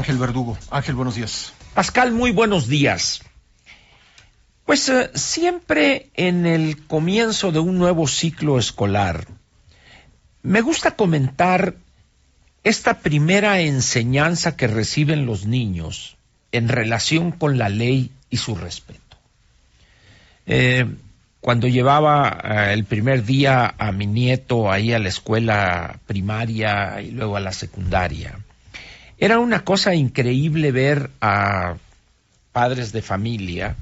Ángel Verdugo. Ángel, buenos días. Pascal, muy buenos días. Pues siempre en el comienzo de un nuevo ciclo escolar, me gusta comentar esta primera enseñanza que reciben los niños en relación con la ley y su respeto. Cuando llevaba el primer día a mi nieto ahí a la escuela primaria y luego a la secundaria, era una cosa increíble ver a padres de familia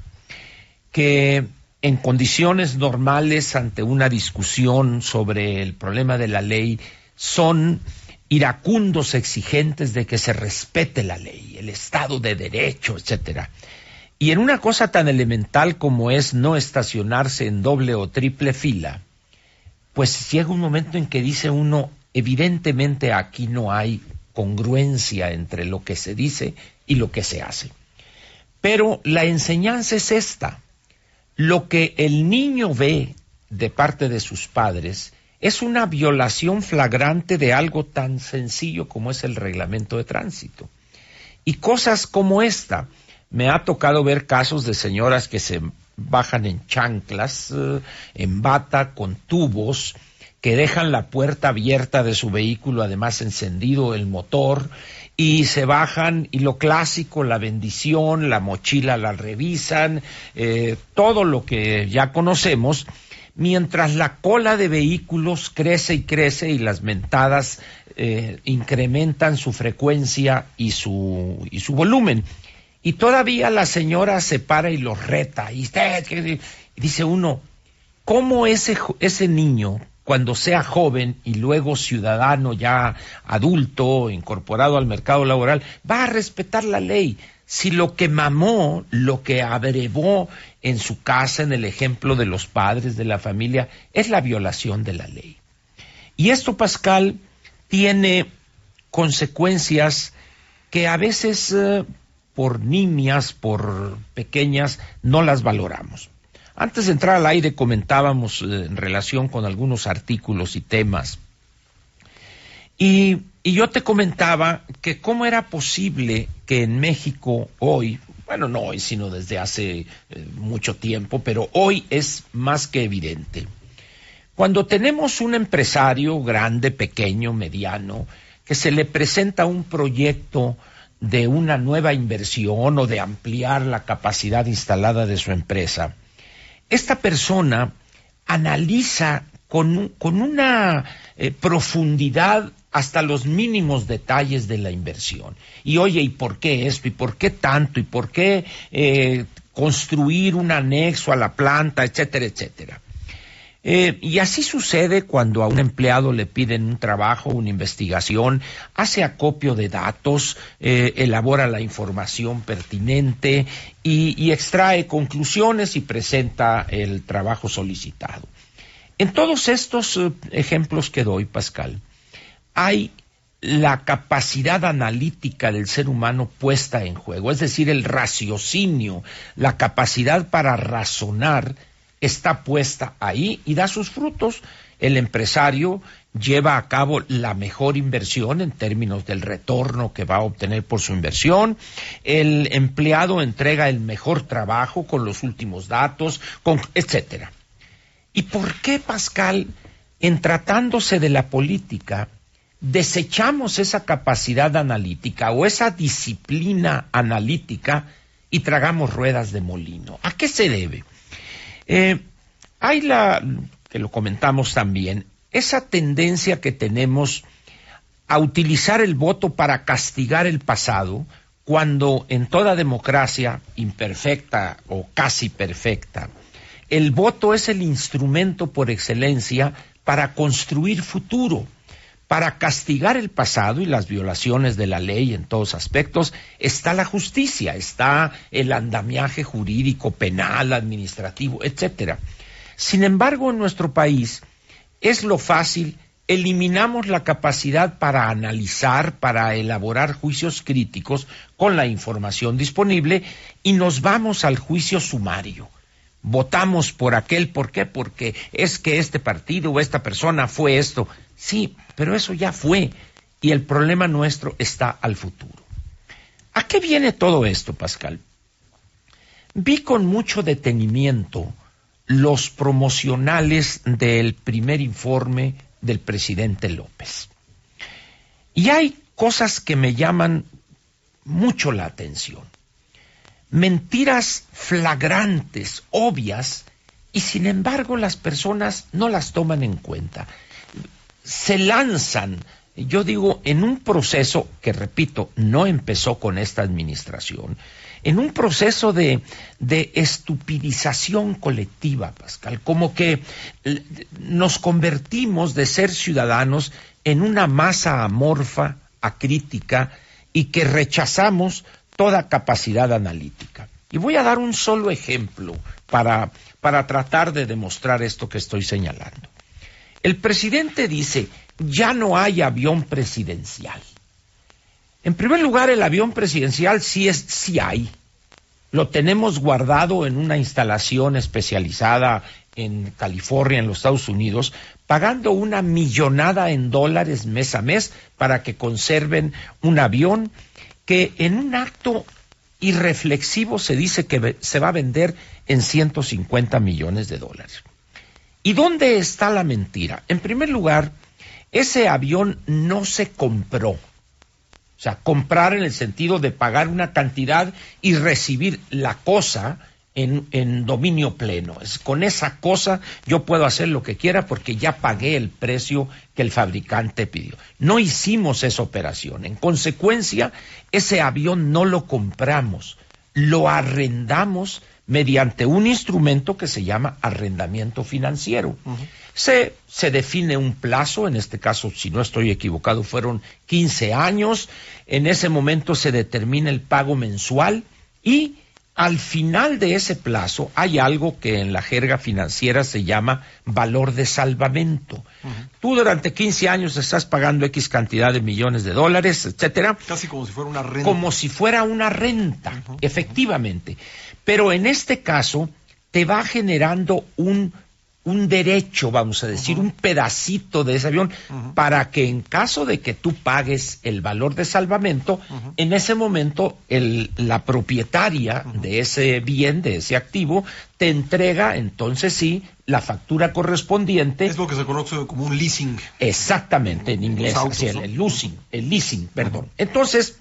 que en condiciones normales ante una discusión sobre el problema de la ley son iracundos exigentes de que se respete la ley, el Estado de Derecho, etcétera. Y en una cosa tan elemental como es no estacionarse en doble o triple fila, pues llega un momento en que dice uno, evidentemente aquí no hay congruencia entre lo que se dice y lo que se hace. Pero la enseñanza es esta. Lo que el niño ve de parte de sus padres es una violación flagrante de algo tan sencillo como es el reglamento de tránsito. Y cosas como esta, me ha tocado ver casos de señoras que se bajan en chanclas, en bata, con tubos, que dejan la puerta abierta de su vehículo, además encendido el motor, y se bajan, y lo clásico, la bendición, la mochila la revisan, todo lo que ya conocemos, mientras la cola de vehículos crece y crece y las mentadas incrementan su frecuencia y su volumen. Y todavía la señora se para y los reta, y dice uno, ¿cómo ese niño, cuando sea joven y luego ciudadano ya adulto, incorporado al mercado laboral, va a respetar la ley? Si lo que mamó, lo que abrevó en su casa, en el ejemplo de los padres, de la familia, es la violación de la ley. Y esto, Pascal, tiene consecuencias que a veces por nimias, por pequeñas, no las valoramos. Antes de entrar al aire comentábamos en relación con algunos artículos y temas, y yo te comentaba que cómo era posible que en México hoy, bueno, no hoy, sino desde hace mucho tiempo, pero hoy es más que evidente. Cuando tenemos un empresario grande, pequeño, mediano, que se le presenta un proyecto de una nueva inversión o de ampliar la capacidad instalada de su empresa, esta persona analiza con una profundidad hasta los mínimos detalles de la inversión. Y oye, ¿y por qué esto? ¿Y por qué tanto? ¿Y por qué construir un anexo a la planta? Etcétera, etcétera. Y así sucede cuando a un empleado le piden un trabajo, una investigación, hace acopio de datos, elabora la información pertinente y extrae conclusiones y presenta el trabajo solicitado. En todos estos ejemplos que doy, Pascal, hay la capacidad analítica del ser humano puesta en juego, es decir, el raciocinio, la capacidad para razonar está puesta ahí y da sus frutos. El empresario lleva a cabo la mejor inversión en términos del retorno que va a obtener por su inversión. El empleado entrega el mejor trabajo con los últimos datos, etcétera. ¿Y por qué, Pascal, en tratándose de la política, desechamos esa capacidad analítica o esa disciplina analítica y tragamos ruedas de molino? ¿A qué se debe? Hay que lo comentamos también, esa tendencia que tenemos a utilizar el voto para castigar el pasado, cuando en toda democracia imperfecta o casi perfecta, el voto es el instrumento por excelencia para construir futuro. Para castigar el pasado y las violaciones de la ley en todos aspectos, está la justicia, está el andamiaje jurídico, penal, administrativo, etcétera. Sin embargo, en nuestro país es lo fácil, eliminamos la capacidad para analizar, para elaborar juicios críticos con la información disponible y nos vamos al juicio sumario. Votamos por aquel, ¿por qué? Porque es que este partido o esta persona fue esto. Sí, pero eso ya fue y el problema nuestro está al futuro. qué viene todo esto, Pascal? Vi con mucho detenimiento los promocionales del primer informe del presidente López. Y hay cosas que me llaman mucho la atención. Mentiras flagrantes, obvias, y sin embargo las personas no las toman en cuenta. Se lanzan, yo digo, en un proceso que, repito, no empezó con esta administración, en un proceso de estupidización colectiva, Pascal, como que nos convertimos de ser ciudadanos en una masa amorfa, acrítica, y que rechazamos toda capacidad analítica. Y voy a dar un solo ejemplo para tratar de demostrar esto que estoy señalando. El presidente dice, ya no hay avión presidencial. En primer lugar, el avión presidencial sí hay. Lo tenemos guardado en una instalación especializada en California, en los Estados Unidos, pagando una millonada en dólares mes a mes para que conserven un avión que en un acto irreflexivo se dice que se va a vender en 150 millones de dólares. ¿Y dónde está la mentira? En primer lugar, ese avión no se compró. O sea, comprar en el sentido de pagar una cantidad y recibir la cosa en dominio pleno. Con esa cosa yo puedo hacer lo que quiera porque ya pagué el precio que el fabricante pidió. No hicimos esa operación. En consecuencia, ese avión no lo compramos, lo arrendamos mediante un instrumento que se llama arrendamiento financiero. Uh-huh. Se define un plazo, en este caso, si no estoy equivocado, fueron 15 años. En ese momento se determina el pago mensual y al final de ese plazo hay algo que en la jerga financiera se llama valor de salvamento. Uh-huh. Tú durante 15 años estás pagando X cantidad de millones de dólares, etcétera. Casi como si fuera una renta. Como si fuera una renta, uh-huh, efectivamente. Pero en este caso te va generando un derecho, vamos a decir, uh-huh, un pedacito de ese avión, uh-huh, para que en caso de que tú pagues el valor de salvamento, uh-huh, en ese momento la propietaria, uh-huh, de ese bien, de ese activo, te entrega, entonces sí, la factura correspondiente. Es lo que se conoce como un leasing. Exactamente, en inglés, autos, así, ¿no? el leasing, perdón. Uh-huh. Entonces,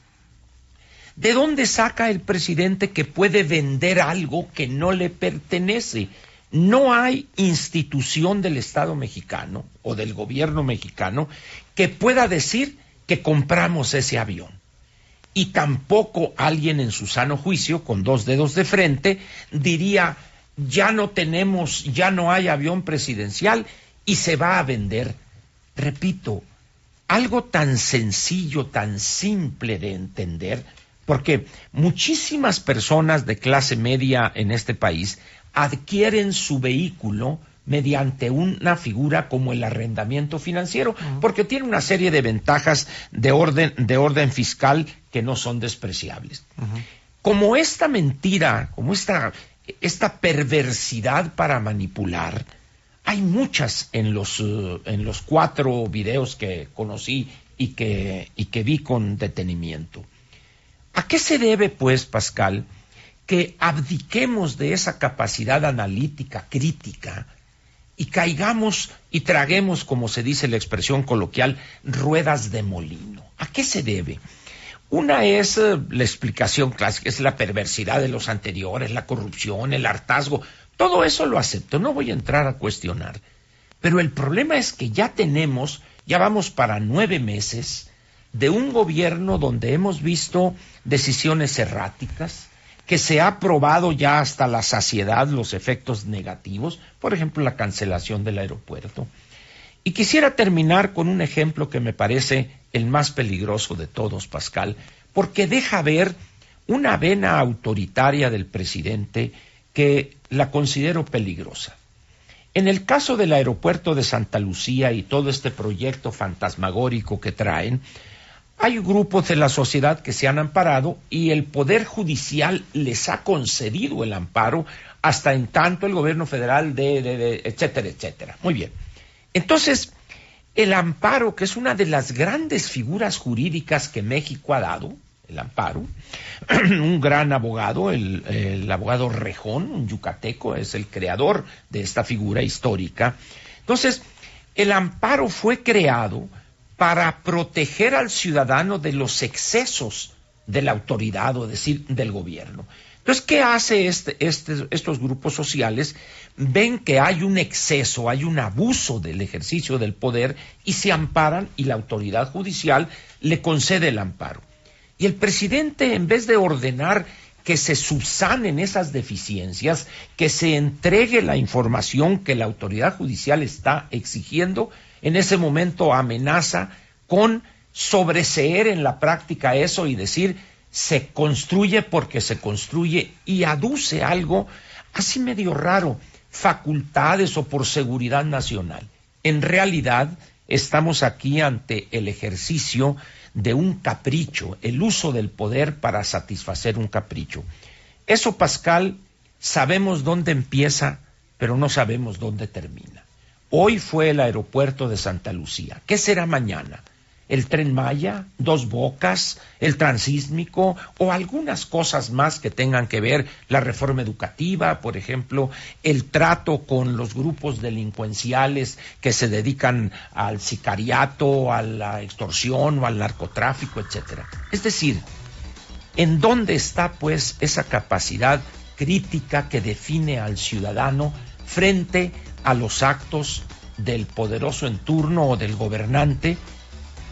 ¿de dónde saca el presidente que puede vender algo que no le pertenece? No hay institución del Estado mexicano o del gobierno mexicano que pueda decir que compramos ese avión. Y tampoco alguien en su sano juicio, con dos dedos de frente, diría, ya no hay avión presidencial y se va a vender. Repito, algo tan sencillo, tan simple de entender, porque muchísimas personas de clase media en este país adquieren su vehículo mediante una figura como el arrendamiento financiero, uh-huh, porque tiene una serie de ventajas de orden fiscal que no son despreciables. Uh-huh. Como esta mentira, como esta perversidad para manipular, hay muchas en los 4 videos que conocí y que vi con detenimiento. ¿A qué se debe, pues, Pascal, que abdiquemos de esa capacidad analítica, crítica, y caigamos y traguemos, como se dice la expresión coloquial, ruedas de molino? ¿A qué se debe? Una es la explicación clásica, es la perversidad de los anteriores, la corrupción, el hartazgo. Todo eso lo acepto, no voy a entrar a cuestionar. Pero el problema es que ya vamos para 9 meses de un gobierno donde hemos visto decisiones erráticas, que se ha probado ya hasta la saciedad los efectos negativos, por ejemplo, la cancelación del aeropuerto. Y quisiera terminar con un ejemplo que me parece el más peligroso de todos, Pascal, porque deja ver una vena autoritaria del presidente que la considero peligrosa. En el caso del aeropuerto de Santa Lucía y todo este proyecto fantasmagórico que traen, hay grupos de la sociedad que se han amparado y el Poder Judicial les ha concedido el amparo hasta en tanto el gobierno federal etcétera, etcétera. Muy bien. Entonces, el amparo, que es una de las grandes figuras jurídicas que México ha dado, el amparo. Un gran abogado, el abogado Rejón, un yucateco, es el creador de esta figura histórica. Entonces, el amparo fue creado para proteger al ciudadano de los excesos de la autoridad, o decir, del gobierno. Entonces, ¿qué hace estos grupos sociales? Ven que hay un exceso, hay un abuso del ejercicio del poder y se amparan, y la autoridad judicial le concede el amparo. Y el presidente, en vez de ordenar que se subsanen esas deficiencias, que se entregue la información que la autoridad judicial está exigiendo, en ese momento amenaza con sobreseer en la práctica eso y decir: se construye porque se construye, y aduce algo así medio raro, facultades o por seguridad nacional. En realidad, estamos aquí ante el ejercicio de un capricho, el uso del poder para satisfacer un capricho. Eso, Pascal, sabemos dónde empieza, pero no sabemos dónde termina. Hoy fue el aeropuerto de Santa Lucía. ¿Qué será mañana? ¿El Tren Maya, Dos Bocas, el Transísmico o algunas cosas más que tengan que ver, la reforma educativa, por ejemplo, el trato con los grupos delincuenciales que se dedican al sicariato, a la extorsión o al narcotráfico, etcétera? Es decir, ¿en dónde está, pues, esa capacidad crítica que define al ciudadano frente a los actos del poderoso en turno o del gobernante?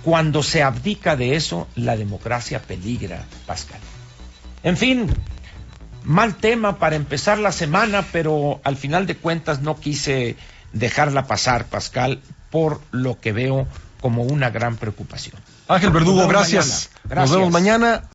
Cuando se abdica de eso, la democracia peligra, Pascal. En fin, mal tema para empezar la semana, pero al final de cuentas no quise dejarla pasar, Pascal, por lo que veo como una gran preocupación. Ángel Verdugo, gracias. Nos vemos mañana.